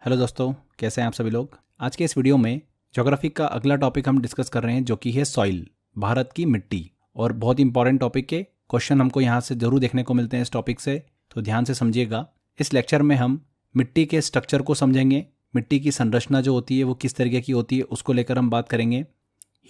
Hello दोस्तों, कैसे हैं आप सभी लोग। आज के इस वीडियो में ज्योग्राफी का अगला टॉपिक हम डिस्कस कर रहे हैं जो कि है सॉइल, भारत की मिट्टी। और बहुत इंपॉर्टेंट टॉपिक के क्वेश्चन हमको यहाँ से ज़रूर देखने को मिलते हैं इस टॉपिक से, तो ध्यान से समझिएगा। इस लेक्चर में हम मिट्टी के स्ट्रक्चर को समझेंगे, मिट्टी की संरचना जो होती है वो किस तरीके की होती है उसको लेकर हम बात करेंगे।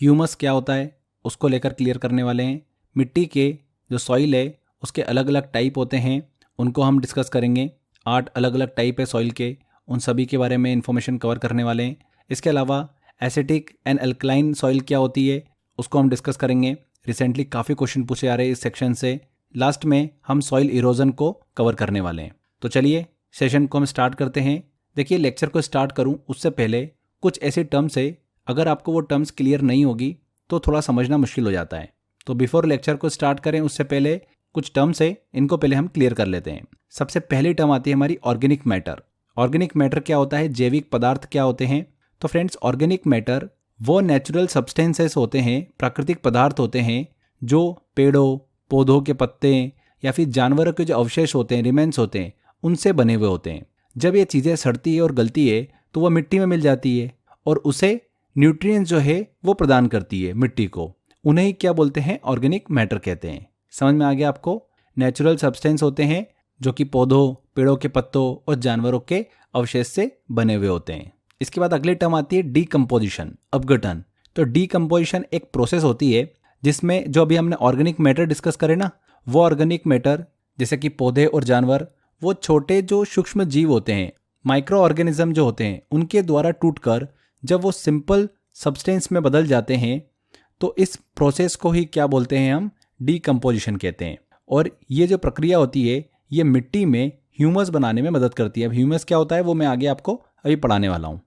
ह्यूमस क्या होता है उसको लेकर क्लियर करने वाले हैं। मिट्टी के जो सॉइल है उसके अलग अलग टाइप होते हैं, उनको हम डिस्कस करेंगे। 8 अलग अलग टाइप है सॉइल के, उन सभी के बारे में इंफॉर्मेशन कवर करने वाले हैं। इसके अलावा एसिटिक एंड अल्कलाइन सॉइल क्या होती है उसको हम डिस्कस करेंगे। रिसेंटली काफ़ी क्वेश्चन पूछे आ रहे हैं इस सेक्शन से। लास्ट में हम सॉइल इरोजन को कवर करने वाले हैं। तो चलिए सेशन को हम स्टार्ट करते हैं। देखिए, लेक्चर को स्टार्ट करूं उससे पहले कुछ ऐसे टर्म्स है, अगर आपको वो टर्म्स क्लियर नहीं होगी तो थोड़ा समझना मुश्किल हो जाता है। तो बिफोर लेक्चर को स्टार्ट करें उससे पहले कुछ टर्म्स है, इनको पहले हम क्लियर कर लेते हैं। सबसे पहली टर्म आती है हमारी ऑर्गेनिक मैटर। ऑर्गेनिक मैटर क्या होता है, जैविक पदार्थ क्या होते हैं। तो फ्रेंड्स, ऑर्गेनिक मैटर वो नेचुरल सब्सटेंसेस होते हैं, प्राकृतिक पदार्थ होते हैं जो पेड़ों पौधों के पत्ते या फिर जानवरों के जो अवशेष होते हैं, रिमेन्स होते हैं, उनसे बने हुए होते हैं। जब ये चीज़ें सड़ती है और गलती है तो वह मिट्टी में मिल जाती है और उसे न्यूट्रिएंट्स जो है वो प्रदान करती है मिट्टी को। उन्हें क्या बोलते हैं, ऑर्गेनिक मैटर कहते हैं। समझ में आ गया आपको। नेचुरल सब्सटेंस होते हैं जो कि पौधों पेड़ों के पत्तों और जानवरों के अवशेष से बने हुए होते हैं। इसके बाद अगली टर्म आती है डीकम्पोजिशन, अपघटन। तो डीकम्पोजिशन एक प्रोसेस होती है जिसमें जो अभी हमने ऑर्गेनिक मैटर डिस्कस करे ना, वो ऑर्गेनिक मैटर जैसे कि पौधे और जानवर, वो छोटे जो सूक्ष्म जीव होते हैं, माइक्रो ऑर्गेनिज्म जो होते हैं, उनके द्वारा टूटकर जब वो सिंपल सब्सटेंस में बदल जाते हैं तो इस प्रोसेस को ही क्या बोलते हैं, हम डीकम्पोजिशन कहते हैं। और ये जो प्रक्रिया होती है ये मिट्टी में ह्यूमस बनाने में मदद करती है। अब ह्यूमस क्या होता है वो मैं आगे आपको अभी पढ़ाने वाला हूँ।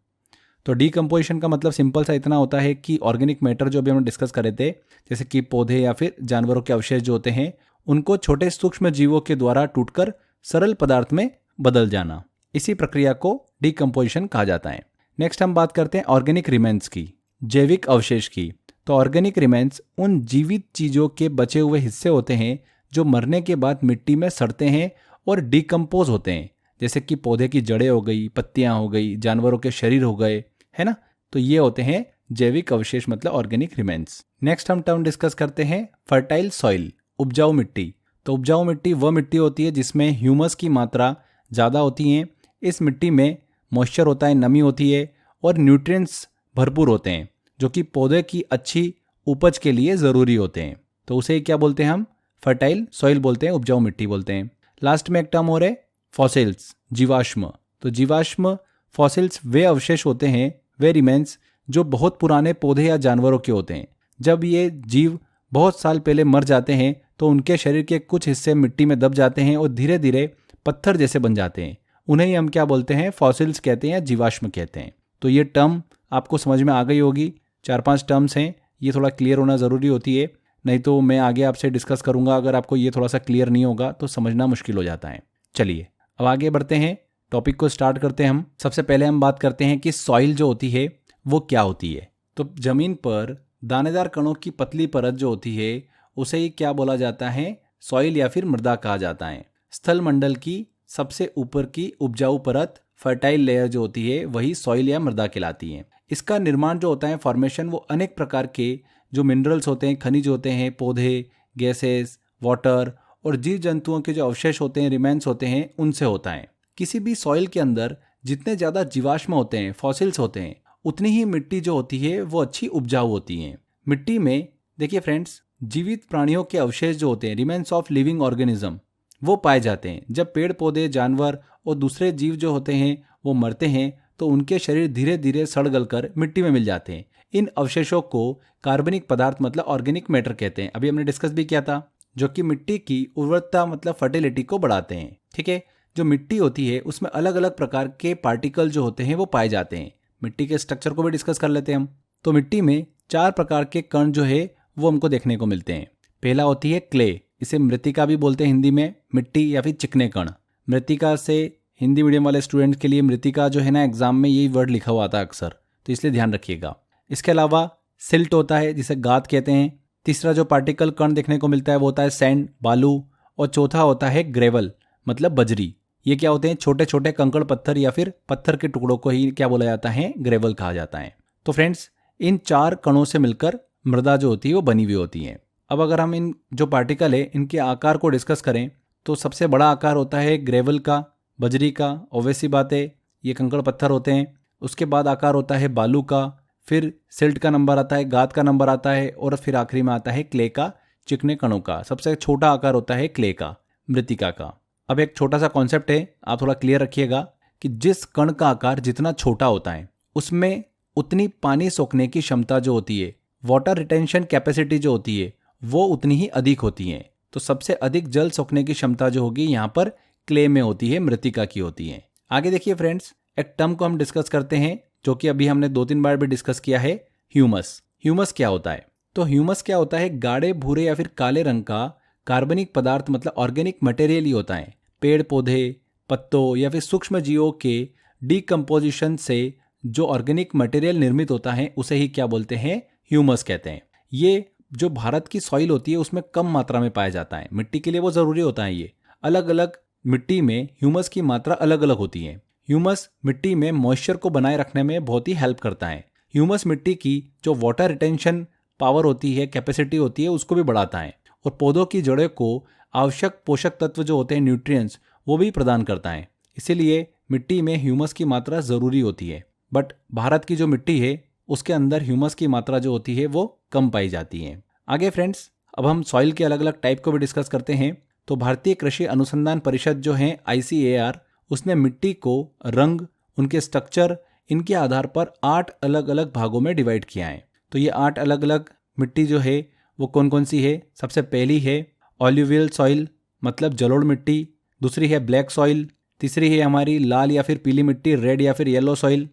तो डीकम्पोजिशन का मतलब सिंपल सा इतना होता है कि ऑर्गेनिक मैटर जो अभी हमने डिस्कस करे थे, जैसे कि पौधे या फिर जानवरों के अवशेष जो होते हैं, उनको छोटे सूक्ष्म जीवों के द्वारा टूटकर सरल पदार्थ में बदल जाना, इसी प्रक्रिया को डीकम्पोजिशन कहा जाता है। नेक्स्ट हम बात करते हैं ऑर्गेनिक रिमेन्स की, जैविक अवशेष की। तो ऑर्गेनिक रिमेन्स उन जीवित चीज़ों के बचे हुए हिस्से होते हैं जो मरने के बाद मिट्टी में सड़ते हैं और डिकम्पोज होते हैं, जैसे कि पौधे की जड़ें हो गई, पत्तियां हो गई, जानवरों के शरीर हो गए, है ना। तो ये होते हैं जैविक अवशेष, मतलब ऑर्गेनिक रिमेन्स। नेक्स्ट हम टर्म डिस्कस करते हैं फर्टाइल सॉइल, उपजाऊ मिट्टी। तो उपजाऊ मिट्टी वह मिट्टी होती है जिसमें ह्यूमस की मात्रा ज़्यादा होती है। इस मिट्टी में मॉइस्चर होता है, नमी होती है और न्यूट्रिएंट्स भरपूर होते हैं जो कि पौधे की अच्छी उपज के लिए ज़रूरी होते हैं। तो उसे क्या बोलते हैं, हम फर्टाइल सॉइल बोलते हैं, उपजाऊ मिट्टी बोलते हैं। लास्ट में एक टर्म और है फॉसिल्स, जीवाश्म। तो जीवाश्म फॉसिल्स वे अवशेष होते हैं, वे रिमेन्स जो बहुत पुराने पौधे या जानवरों के होते हैं। जब ये जीव बहुत साल पहले मर जाते हैं तो उनके शरीर के कुछ हिस्से मिट्टी में दब जाते हैं और धीरे धीरे पत्थर जैसे बन जाते हैं। उन्हें ही हम क्या बोलते हैं, फॉसिल्स कहते हैं या जीवाश्म कहते हैं। तो ये टर्म आपको समझ में आ गई होगी। 4-5 टर्म्स हैं, ये थोड़ा क्लियर होना ज़रूरी होती है, नहीं तो मैं आगे आपसे डिस्कस करूंगा, अगर आपको ये थोड़ा सा क्लियर नहीं होगा तो समझना मुश्किल हो जाता है। चलिए अब आगे बढ़ते हैं, टॉपिक को स्टार्ट करते हैं हम। सबसे पहले हम बात करते हैं कि सॉइल जो होती है वो क्या होती है। तो जमीन पर दानेदार कणों की पतली परत जो होती है उसे ही क्या बोला जाता है, सॉइल या फिर मृदा कहा जाता है। स्थल मंडल की सबसे ऊपर की उपजाऊ परत, फर्टाइल लेयर जो होती है वही सॉइल या मृदा कहलाती है। इसका निर्माण जो होता है, फॉर्मेशन, वो अनेक प्रकार के जो मिनरल्स होते हैं, खनिज होते हैं, पौधे, गैसेस, वाटर और जीव जंतुओं के जो अवशेष होते हैं, रिमेन्स होते हैं, उनसे होता है। किसी भी सॉइल के अंदर जितने ज़्यादा जीवाश्म होते हैं, फॉसिल्स होते हैं, उतनी ही मिट्टी जो होती है वो अच्छी उपजाऊ होती है। मिट्टी में देखिए फ्रेंड्स, जीवित प्राणियों के अवशेष जो होते हैं, रिमेन्स ऑफ लिविंग ऑर्गेनिज्म, वो पाए जाते हैं। जब पेड़ पौधे, जानवर और दूसरे जीव जो होते हैं वो मरते हैं तो उनके शरीर धीरे धीरे सड़ गलकर मिट्टी में मिल जाते हैं। इन अवशेषों को कार्बनिक पदार्थ मतलब ऑर्गेनिक मैटर कहते हैं। अभी हमने डिस्कस भी किया था, जो कि मिट्टी की उर्वरता मतलब फर्टिलिटी को बढ़ाते हैं। ठीक है, जो मिट्टी होती है उसमें अलग अलग प्रकार के पार्टिकल जो होते हैं वो पाए जाते हैं। मिट्टी के स्ट्रक्चर को भी डिस्कस कर लेते हैं हम। तो मिट्टी में 4 प्रकार के कण जो है वो हमको देखने को मिलते हैं। पहला होती है क्ले, इसे मृत्तिका भी बोलते हैं हिंदी में, मिट्टी या फिर चिकने कण। मृत्तिका से हिंदी मीडियम वाले स्टूडेंट्स के लिए मृत्तिका जो है ना, एग्जाम में यही वर्ड लिखा हुआ आता है अक्सर, तो इसलिए ध्यान रखिएगा। इसके अलावा सिल्ट होता है जिसे गाद कहते हैं। तीसरा जो पार्टिकल कण देखने को मिलता है वो होता है सैंड, बालू। और चौथा होता है ग्रेवल मतलब बजरी। ये क्या होते हैं, छोटे छोटे कंकड़ पत्थर या फिर पत्थर के टुकड़ों को ही क्या बोला जाता है, ग्रेवल कहा जाता है। तो फ्रेंड्स इन 4 कणों से मिलकर मृदा जो होती है वो बनी हुई होती है। अब अगर हम इन जो पार्टिकल है इनके आकार को डिस्कस करें तो सबसे बड़ा आकार होता है ग्रेवल का, बजरी का, ऑब्वियस सी बात है ये कंकड़ पत्थर होते हैं। उसके बाद आकार होता है बालू का, फिर सिल्ट का नंबर आता है, गाद का नंबर आता है और फिर आखिरी में आता है क्ले का, चिकने कणों का। सबसे छोटा आकार होता है क्ले का, मृतिका का। अब एक छोटा सा कॉन्सेप्ट है, आप थोड़ा क्लियर रखिएगा कि जिस कण का आकार जितना छोटा होता है उसमें उतनी पानी सोखने की क्षमता जो होती है, वाटर रिटेंशन कैपेसिटी जो होती है वो उतनी ही अधिक होती है। तो सबसे अधिक जल सोखने की क्षमता जो होगी यहाँ पर क्ले में होती है, मृतिका की होती है। आगे देखिए फ्रेंड्स, एक टर्म को हम डिस्कस करते हैं जो कि अभी हमने 2-3 बार भी डिस्कस किया है, ह्यूमस। ह्यूमस क्या होता है? तो ह्यूमस क्या होता है, गाढ़े भूरे या फिर काले रंग का कार्बनिक पदार्थ, मतलब ऑर्गेनिक मटेरियल ही होता है। पेड़ पौधे, पत्तों या फिर सूक्ष्म जीवों के डीकम्पोजिशन से जो ऑर्गेनिक मटेरियल निर्मित होता है उसे ही क्या बोलते हैं, ह्यूमस कहते हैं। ये जो भारत की सॉइल होती है उसमें कम मात्रा में पाया जाता है, मिट्टी के लिए वो जरूरी होता है। ये अलग अलग मिट्टी में ह्यूमस की मात्रा अलग अलग होती है। ह्यूमस मिट्टी में मॉइस्चर को बनाए रखने में बहुत ही हेल्प करता है। ह्यूमस मिट्टी की जो वाटर रिटेंशन पावर होती है, कैपेसिटी होती है, उसको भी बढ़ाता है और पौधों की जड़ों को आवश्यक पोषक तत्व जो होते हैं, न्यूट्रिएंट्स, वो भी प्रदान करता है। इसीलिए मिट्टी में ह्यूमस की मात्रा ज़रूरी होती है। बट भारत की जो मिट्टी है उसके अंदर ह्यूमस की मात्रा जो होती है वो कम पाई जाती है। आगे फ्रेंड्स, अब हम सॉइल के अलग अलग टाइप को भी डिस्कस करते हैं। तो भारतीय कृषि अनुसंधान परिषद जो है ICAR, उसने मिट्टी को रंग, उनके स्ट्रक्चर, इनके आधार पर 8 अलग अलग भागों में डिवाइड किया है। तो ये 8 अलग अलग मिट्टी जो है वो कौन कौन सी है? सबसे पहली है ऑल्यूवियल सॉइल, मतलब जलोढ़ मिट्टी। दूसरी है ब्लैक सॉइल। तीसरी है हमारी लाल या फिर पीली मिट्टी, रेड या फिर येलो सॉइल।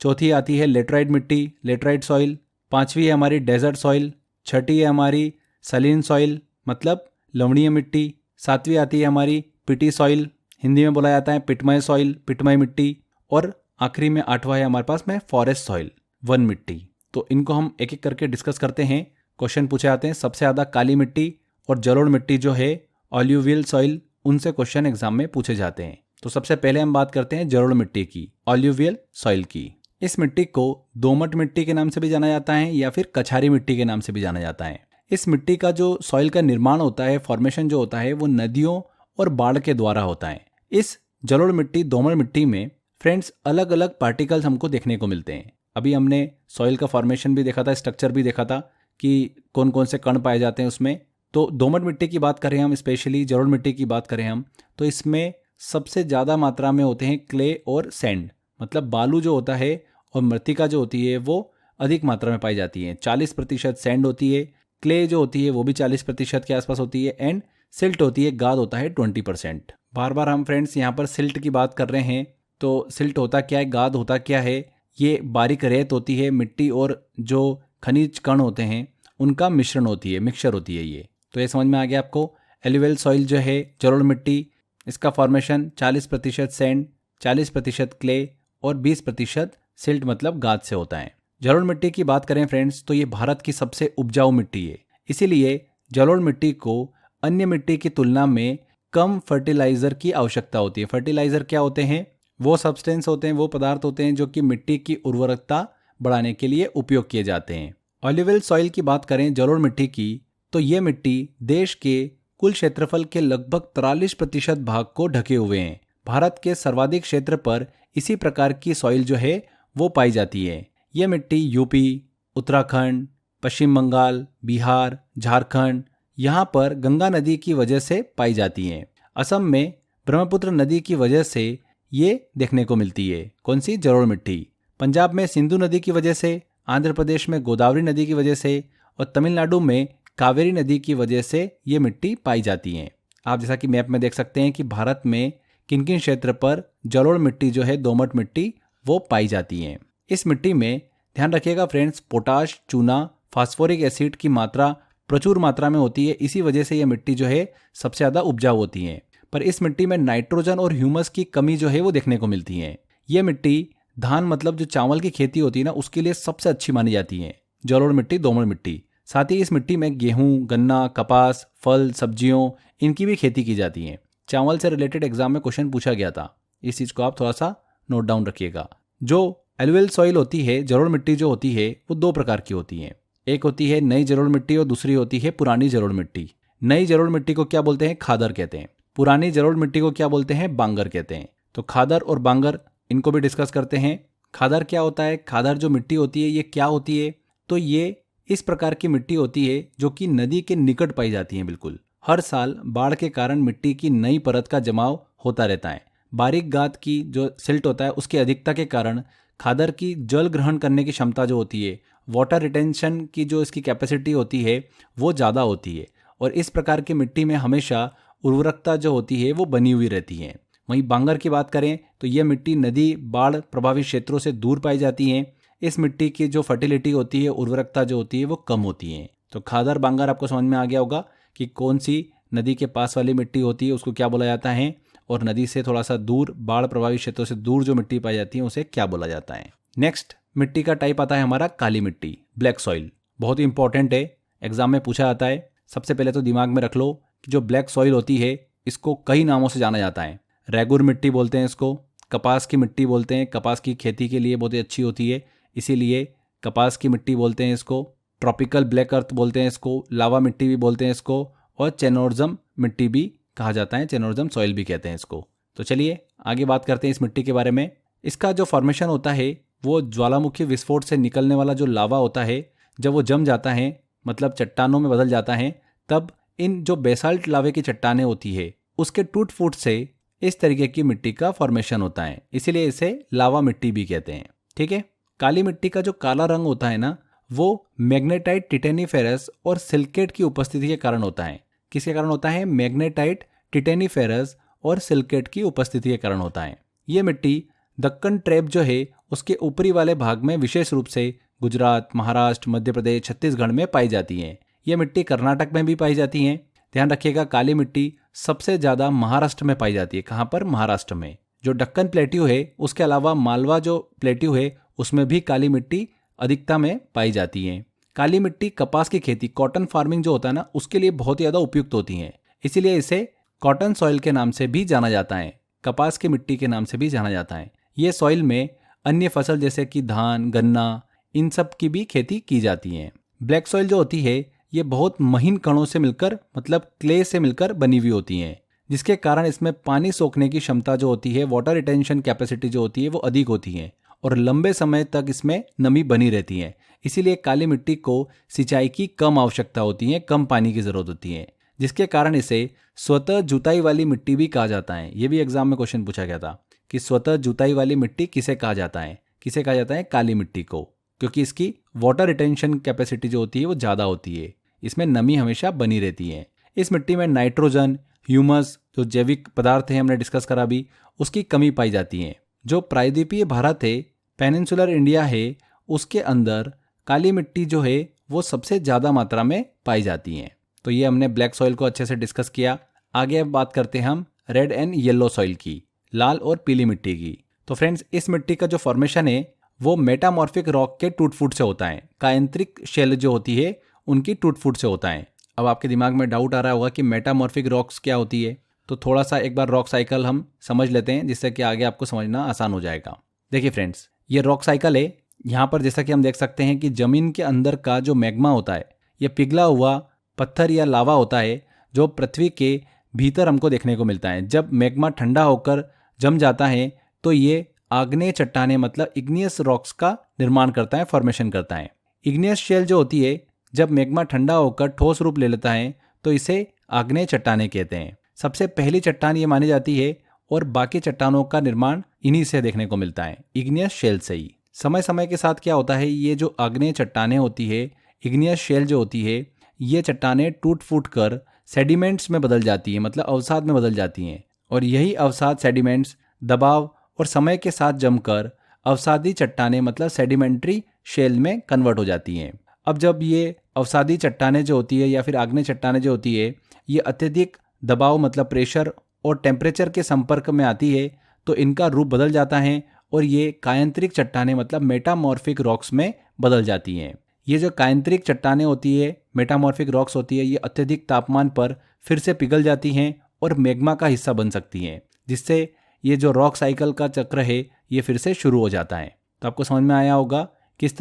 चौथी आती है लेटराइट मिट्टी, लेटराइट सॉइल। पांचवी है हमारी डेजर्ट सॉइल। छठी है हमारी सलीन सॉइल, मतलब लवणीय मिट्टी। सातवीं आती है हमारी पिटी सॉइल, हिंदी में बोला जाता है पिटमय सॉइल, पिटमय मिट्टी। और आखिरी में 8वां है हमारे पास में फॉरेस्ट सॉइल, वन मिट्टी। तो इनको हम एक एक करके डिस्कस करते हैं। क्वेश्चन पूछे जाते हैं। सबसे ज़्यादा काली मिट्टी और जलोढ़ मिट्टी जो है, ऑल्यूवियल सॉइल, उनसे क्वेश्चन एग्जाम में पूछे जाते हैं। तो सबसे पहले हम बात करते हैं जलोढ़ मिट्टी की, ऑल्यूवियल सॉइल की। इस मिट्टी को दोमट मिट्टी के नाम से भी जाना जाता है या फिर कछारी मिट्टी के नाम से भी जाना जाता है। इस मिट्टी का जो सॉइल का निर्माण होता है, फॉर्मेशन जो होता है, वो नदियों और बाढ़ के द्वारा होता है। इस जलोढ़ मिट्टी, दोमट मिट्टी में फ्रेंड्स अलग अलग पार्टिकल्स हमको देखने को मिलते हैं। अभी हमने सॉइल का फॉर्मेशन भी देखा था, स्ट्रक्चर भी देखा था कि कौन कौन से कण पाए जाते हैं उसमें। तो दोमट मिट्टी की बात करें हम, स्पेशली जलोढ़ मिट्टी की बात करें हम, तो इसमें सबसे ज़्यादा मात्रा में होते हैं क्ले और सैंड, मतलब बालू जो होता है, और मृतिका जो होती है वो अधिक मात्रा में पाई जाती है। 40% सैंड होती है, क्ले जो होती है वो भी 40% के आसपास होती है, एंड सिल्ट होती है, गाद होता है 20%। बार बार हम फ्रेंड्स यहाँ पर सिल्ट की बात कर रहे हैं। तो सिल्ट होता क्या है, गाद होता क्या है? ये बारीक रेत होती है, मिट्टी और जो खनिज कण होते हैं उनका मिश्रण होती है, मिक्सचर होती है ये। तो ये समझ में आ गया आपको। एल्यूवियल सॉइल जो है, जलोढ़ मिट्टी, इसका फॉर्मेशन 40% सैंड, 40% क्ले और 20% सिल्ट मतलब गाद से होता है। जलोढ़ मिट्टी की बात करें फ्रेंड्स तो ये भारत की सबसे उपजाऊ मिट्टी है। इसीलिए जलोढ़ मिट्टी को अन्य मिट्टी की तुलना में कम फर्टिलाइजर की आवश्यकता होती है। फर्टिलाइजर क्या होते हैं? वो सब्सटेंस होते हैं, वो पदार्थ होते हैं जो कि मिट्टी की उर्वरकता बढ़ाने के लिए उपयोग किए जाते हैं। ऑल्यूवियल सॉइल की बात करें, जलोढ़ मिट्टी की, तो ये मिट्टी देश के कुल क्षेत्रफल के लगभग 43% भाग को ढके हुए हैं। भारत के सर्वाधिक क्षेत्र पर इसी प्रकार की सॉइल जो है वो पाई जाती है। ये मिट्टी यूपी, उत्तराखंड, पश्चिम बंगाल, बिहार, झारखंड, यहाँ पर गंगा नदी की वजह से पाई जाती हैं। असम में ब्रह्मपुत्र नदी की वजह से ये देखने को मिलती है। कौन सी? जलोढ़ मिट्टी। पंजाब में सिंधु नदी की वजह से, आंध्र प्रदेश में गोदावरी नदी की वजह से और तमिलनाडु में कावेरी नदी की वजह से ये मिट्टी पाई जाती है। आप जैसा कि मैप में देख सकते हैं कि भारत में किन किन क्षेत्र पर जलोढ़ मिट्टी जो है, दोमट मिट्टी, वो पाई जाती है। इस मिट्टी में ध्यान रखिएगा फ्रेंड्स, पोटाश, चूना, फास्फोरिक एसिड की मात्रा प्रचुर मात्रा में होती है। इसी वजह से ये मिट्टी जो है सबसे ज़्यादा उपजाऊ होती है। पर इस मिट्टी में नाइट्रोजन और ह्यूमस की कमी जो है वो देखने को मिलती है। ये मिट्टी धान, मतलब जो चावल की खेती होती है ना, उसके लिए सबसे अच्छी मानी जाती है, जलोढ़ मिट्टी, दोमट मिट्टी। साथ ही इस मिट्टी में गेहूं, गन्ना, कपास, फल, सब्जियों, इनकी भी खेती की जाती है। चावल से रिलेटेड एग्जाम में क्वेश्चन पूछा गया था, इस चीज़ को आप थोड़ा सा नोट डाउन रखिएगा। जो एलुवियल सॉइल होती है, जलोढ़ मिट्टी जो होती है, वो दो प्रकार की होती है। एक होती है नई जलोढ़ मिट्टी और दूसरी होती है पुरानी जलोढ़ मिट्टी। नई जलोढ़ मिट्टी को क्या बोलते हैं? खादर कहते हैं। पुरानी जलोढ़ मिट्टी को क्या बोलते हैं? बांगर कहते हैं। तो खादर और बांगर, इनको भी डिस्कस करते हैं। खादर क्या होता है? खादर जो मिट्टी होती है ये क्या होती है? तो ये इस प्रकार की मिट्टी होती है जो कि नदी के निकट पाई जाती है। बिल्कुल हर साल बाढ़ के कारण मिट्टी की नई परत का जमाव होता रहता है। बारीक गाद की जो सिल्ट होता है उसकी अधिकता के कारण खादर की जल ग्रहण करने की क्षमता जो होती है, वाटर रिटेंशन की जो इसकी कैपेसिटी होती है वो ज़्यादा होती है। और इस प्रकार की मिट्टी में हमेशा उर्वरकता जो होती है वो बनी हुई रहती है। वहीं बांगर की बात करें तो यह मिट्टी नदी बाढ़ प्रभावित क्षेत्रों से दूर पाई जाती है। इस मिट्टी की जो फर्टिलिटी होती है, उर्वरकता जो होती है वो कम होती है। तो खादर बांगर आपको समझ में आ गया होगा कि कौन सी नदी के पास वाली मिट्टी होती है उसको क्या बोला जाता है, और नदी से थोड़ा सा दूर, बाढ़ प्रभावित क्षेत्रों से दूर जो मिट्टी पाई जाती है उसे क्या बोला जाता है। नेक्स्ट मिट्टी का टाइप आता है हमारा काली मिट्टी, ब्लैक सॉइल। बहुत ही इंपॉर्टेंट है, एग्जाम में पूछा जाता है। सबसे पहले तो दिमाग में रख लो कि जो ब्लैक सॉइल होती है इसको कई नामों से जाना जाता है। रेगुर मिट्टी बोलते हैं इसको, कपास की मिट्टी बोलते हैं, कपास की खेती के लिए बहुत ही अच्छी होती है इसीलिए कपास की मिट्टी बोलते हैं इसको। ट्रॉपिकल ब्लैक अर्थ बोलते हैं इसको, लावा मिट्टी भी बोलते हैं इसको, और चेनोर्जम मिट्टी भी कहा जाता है, चेनोर्जम सॉइल भी कहते हैं इसको। तो चलिए आगे बात करते हैं इस मिट्टी के बारे में। इसका जो फॉर्मेशन होता है वो ज्वालामुखी विस्फोट से निकलने वाला जो लावा होता है, जब वो जम जाता है, मतलब चट्टानों में बदल जाता है, तब इन जो बेसाल्ट लावे की चट्टानें होती है उसके टूट फूट से इस तरीके की मिट्टी का फॉर्मेशन होता है, इसीलिए इसे लावा मिट्टी भी कहते हैं। ठीक है। काली मिट्टी का जो काला रंग होता है ना, वो मैग्नेटाइट, टिटेनीफेरस और सिलिकेट की उपस्थिति के कारण होता है। किसके कारण होता है? मैग्नेटाइट, टिटेनीफेरस और सिलिकेट की उपस्थिति के कारण होता है। ये मिट्टी दक्कन ट्रैप जो है उसके ऊपरी वाले भाग में विशेष रूप से गुजरात, महाराष्ट्र, मध्य प्रदेश, छत्तीसगढ़ में पाई जाती है। ये मिट्टी कर्नाटक में भी पाई जाती है। ध्यान रखिएगा, काली मिट्टी सबसे ज़्यादा महाराष्ट्र में पाई जाती है। कहाँ पर? महाराष्ट्र में। जो दक्कन प्लेट्यू है उसके अलावा मालवा जो प्लेट्यू है उसमें भी काली मिट्टी अधिकता में पाई जाती है। काली मिट्टी कपास की खेती, कॉटन फार्मिंग जो होता है ना, उसके लिए बहुत ही ज़्यादा उपयुक्त होती है, इसीलिए इसे कॉटन सॉइल के नाम से भी जाना जाता है, कपास की मिट्टी के नाम से भी जाना जाता है। ये सॉइल में अन्य फसल जैसे कि धान, गन्ना, इन सब की भी खेती की जाती है। ब्लैक सॉइल जो होती है ये बहुत महीन कणों से मिलकर, मतलब क्ले से मिलकर बनी हुई होती है, जिसके कारण इसमें पानी सोखने की क्षमता जो होती है, वाटर रिटेंशन कैपेसिटी जो होती है वो अधिक होती है और लंबे समय तक इसमें नमी बनी रहती है। इसीलिए काली मिट्टी को सिंचाई की कम आवश्यकता होती है, कम पानी की जरूरत होती है, जिसके कारण इसे स्वतः जुताई वाली मिट्टी भी कहा जाता है। ये भी एग्जाम में क्वेश्चन पूछा गया था कि स्वतः जुताई वाली मिट्टी किसे कहा जाता है? किसे कहा जाता है? काली मिट्टी को, क्योंकि इसकी वाटर रिटेंशन कैपेसिटी जो होती है वो ज़्यादा होती है, इसमें नमी हमेशा बनी रहती है। इस मिट्टी में नाइट्रोजन, ह्यूमस जो जैविक पदार्थ है हमने डिस्कस करा भी, उसकी कमी पाई जाती है। जो प्रायद्वीपीय भारत है, पेनिनसुलर इंडिया है, उसके अंदर काली मिट्टी जो है वो सबसे ज़्यादा मात्रा में पाई जाती है। तो ये हमने ब्लैक सॉइल को अच्छे से डिस्कस किया। आगे अब बात करते हैं हम रेड एंड येलो सॉइल की, लाल और पीली मिट्टी की। तो फ्रेंड्स, इस मिट्टी का जो फॉर्मेशन है वो मेटामॉर्फिक रॉक के टूट फूट से होता है, कायंत्रिक शैल जो होती है उनकी टूट फूट से होता है। अब आपके दिमाग में डाउट आ रहा होगा कि मेटामॉर्फिक रॉक्स क्या होती है, तो थोड़ा सा एक बार रॉक साइकिल हम समझ लेते हैं, जिससे कि आगे आपको समझना आसान हो जाएगा। देखिए फ्रेंड्स, ये रॉक साइकिल है। यहाँ पर जैसा कि हम देख सकते हैं कि जमीन के अंदर का जो मैग्मा होता है, ये पिघला हुआ पत्थर या लावा होता है जो पृथ्वी के भीतर हमको देखने को मिलता है। जब मैग्मा ठंडा होकर जम जाता है तो ये आग्नेय चट्टानें, मतलब इग्नियस रॉक्स का निर्माण करता है, फॉर्मेशन करता है। इग्नियस शेल जो होती है, जब मैग्मा ठंडा होकर ठोस रूप ले लेता है तो इसे आग्नेय चट्टानें कहते हैं। सबसे पहली चट्टान ये मानी जाती है और बाकी चट्टानों का निर्माण इन्हीं से देखने को मिलता है, इग्नियस शेल से ही। समय समय के साथ क्या होता है, ये जो आग्नेय चट्टानें होती है, इग्नियस शेल जो होती है, ये चट्टानें टूट फूट कर सेडिमेंट्स में बदल जाती है, मतलब अवसाद में बदल जाती हैं, और यही अवसाद सेडिमेंट्स दबाव और समय के साथ जमकर अवसादी चट्टानें, मतलब सेडिमेंट्री शेल में कन्वर्ट हो जाती हैं। अब जब ये अवसादी चट्टानें जो होती है या फिर आग्नेय चट्टानें जो होती है, ये अत्यधिक दबाव, मतलब प्रेशर और टेम्परेचर के संपर्क में आती है तो इनका रूप बदल जाता है और ये कायंत्रिक चट्टानें, मतलब मेटामॉर्फिक रॉक्स में बदल जाती हैं। ये जो कायंत्रिक चट्टानें होती है, मेटामॉर्फिक रॉक्स होती है, ये अत्यधिक तापमान पर फिर से पिघल जाती हैं और मैग्मा का हिस्सा बन सकती हैं, जिससे ये जो रॉक साइकिल का चक्र है ये फिर से शुरू हो जाता है। तो आपको समझ में आया होगा किस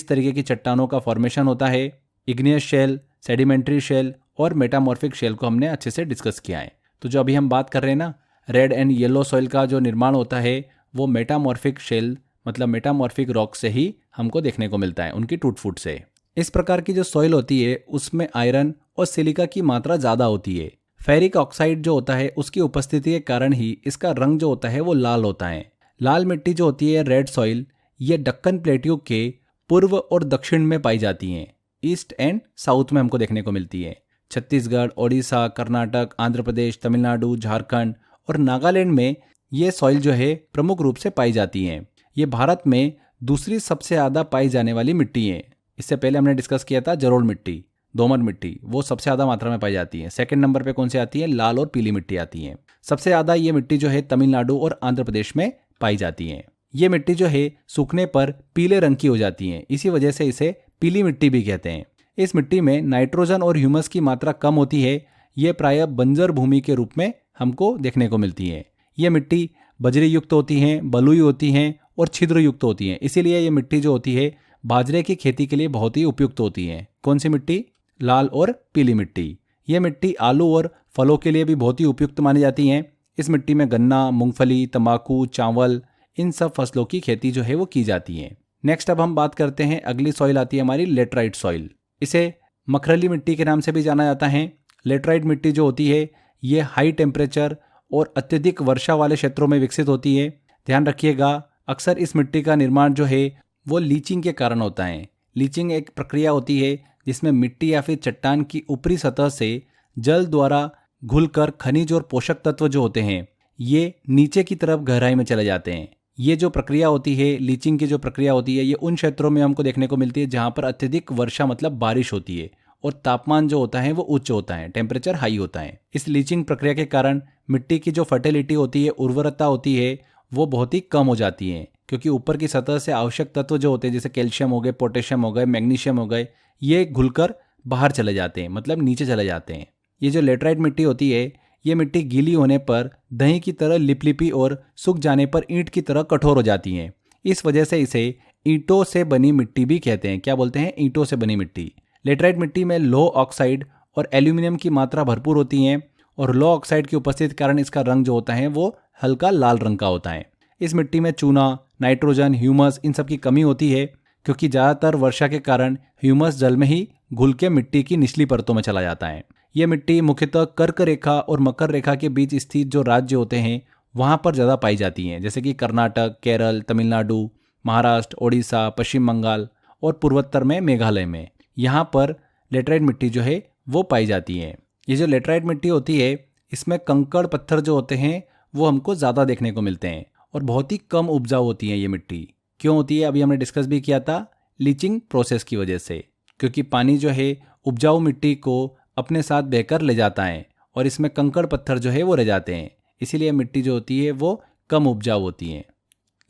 तरीके की चट्टानों का फॉर्मेशन होता है। इग्नियस शेल, सेडिमेंट्री शेल और मेटामॉर्फिक शेल को हमने अच्छे से डिस्कस किया है। तो जो अभी हम बात कर रहे हैं ना, रेड एंड येलो सॉइल का जो निर्माण होता है वो मेटामॉर्फिक शेल मतलब मेटामॉर्फिक रॉक से ही हमको देखने को मिलता है, उनकी टूट फूट से। इस प्रकार की जो सॉइल होती है उसमें आयरन और सिलिका की मात्रा ज़्यादा होती है। फेरिक ऑक्साइड जो होता है उसकी उपस्थिति के कारण ही इसका रंग जो होता है वो लाल होता है। लाल मिट्टी जो होती है रेड सॉइल, ये दक्कन प्लेट्यू के पूर्व और दक्षिण में पाई जाती हैं। ईस्ट एंड साउथ में हमको देखने को मिलती है। छत्तीसगढ़, ओडिशा, कर्नाटक, आंध्र प्रदेश, तमिलनाडु, झारखंड और नागालैंड में ये सॉइल जो है प्रमुख रूप से पाई जाती हैं। ये भारत में दूसरी सबसे ज़्यादा पाई जाने वाली मिट्टी है। इससे पहले हमने डिस्कस किया था जलोढ़ मिट्टी, दोमट मिट्टी, वो सबसे ज़्यादा मात्रा में पाई जाती है। सेकंड नंबर पे कौन सी आती है? लाल और पीली मिट्टी आती है। सबसे ज़्यादा ये मिट्टी जो है तमिलनाडु और आंध्र प्रदेश में पाई जाती है। ये मिट्टी जो है सूखने पर पीले रंग की हो जाती है, इसी वजह से इसे पीली मिट्टी भी कहते हैं। इस मिट्टी में नाइट्रोजन और ह्यूमस की मात्रा कम होती है। ये प्रायः बंजर भूमि के रूप में हमको देखने को मिलती है। ये मिट्टी बजरी युक्त होती हैं, बलुई होती हैं और छिद्र युक्त होती हैं। इसीलिए ये मिट्टी जो होती है बाजरे की खेती के लिए बहुत ही उपयुक्त होती है। कौन सी मिट्टी? लाल और पीली मिट्टी। ये मिट्टी आलू और फलों के लिए भी बहुत ही उपयुक्त मानी जाती हैं। इस मिट्टी में गन्ना, मूंगफली, तंबाकू, चावल, इन सब फसलों की खेती जो है वो की जाती है। नेक्स्ट अब हम बात करते हैं, अगली सॉइल आती है हमारी लेटराइट सॉइल। इसे मखरली मिट्टी के नाम से भी जाना जाता है। लेटराइट मिट्टी जो होती है ये हाई टेम्परेचर और अत्यधिक वर्षा वाले क्षेत्रों में विकसित होती है। ध्यान रखिएगा, अक्सर इस मिट्टी का निर्माण जो है वो लीचिंग के कारण होता है। लीचिंग एक प्रक्रिया होती है जिसमें मिट्टी या फिर चट्टान की ऊपरी सतह से जल द्वारा घुलकर खनिज और पोषक तत्व जो होते हैं ये नीचे की तरफ गहराई में चले जाते हैं। ये जो प्रक्रिया होती है, लीचिंग की जो प्रक्रिया होती है, ये उन क्षेत्रों में हमको देखने को मिलती है जहाँ पर अत्यधिक वर्षा मतलब बारिश होती है और तापमान जो होता है वो उच्च होता है, टेम्परेचर हाई होता है। इस लीचिंग प्रक्रिया के कारण मिट्टी की जो फर्टिलिटी होती है, उर्वरता होती है, वो बहुत ही कम हो जाती है, क्योंकि ऊपर की सतह से आवश्यक तत्व जो होते हैं जैसे कैल्शियम हो गए, पोटेशियम हो गए, मैग्नीशियम हो गए, ये घुलकर बाहर चले जाते हैं, मतलब नीचे चले जाते हैं। ये जो लेटराइट मिट्टी होती है ये मिट्टी गीली होने पर दही की तरह लिपलिपी और सूख जाने पर ईंट की तरह कठोर हो जाती है। इस वजह से इसे ईंटों से बनी मिट्टी भी कहते हैं। क्या बोलते हैं? ईंटों से बनी मिट्टी। लेटराइट मिट्टी में लोह ऑक्साइड और एल्यूमिनियम की मात्रा भरपूर होती है और लोह ऑक्साइड की उपस्थिति के कारण इसका रंग जो होता है वो हल्का लाल रंग का होता है। इस मिट्टी में चूना, नाइट्रोजन, ह्यूमस इन सब की कमी होती है, क्योंकि ज़्यादातर वर्षा के कारण ह्यूमस जल में ही घुल के मिट्टी की निचली परतों में चला जाता है। ये मिट्टी मुख्यतः कर्क रेखा और मकर रेखा के बीच स्थित जो राज्य होते हैं वहाँ पर ज़्यादा पाई जाती हैं, जैसे कि कर्नाटक, केरल, तमिलनाडु, महाराष्ट्र, ओडिशा, पश्चिम बंगाल और पूर्वोत्तर में मेघालय में। यहाँ पर लेटराइट मिट्टी जो है वो पाई जाती है। ये जो लेटराइट मिट्टी होती है इसमें कंकड़ पत्थर जो होते हैं वो हमको ज़्यादा देखने को मिलते हैं और बहुत ही कम उपजाऊ होती है ये मिट्टी। क्यों होती है? अभी हमने डिस्कस भी किया था, लीचिंग प्रोसेस की वजह से, क्योंकि पानी जो है उपजाऊ मिट्टी को अपने साथ बहकर ले जाता है और इसमें कंकड़ पत्थर जो है वो रह जाते हैं, इसीलिए मिट्टी जो होती है वो कम उपजाऊ होती है।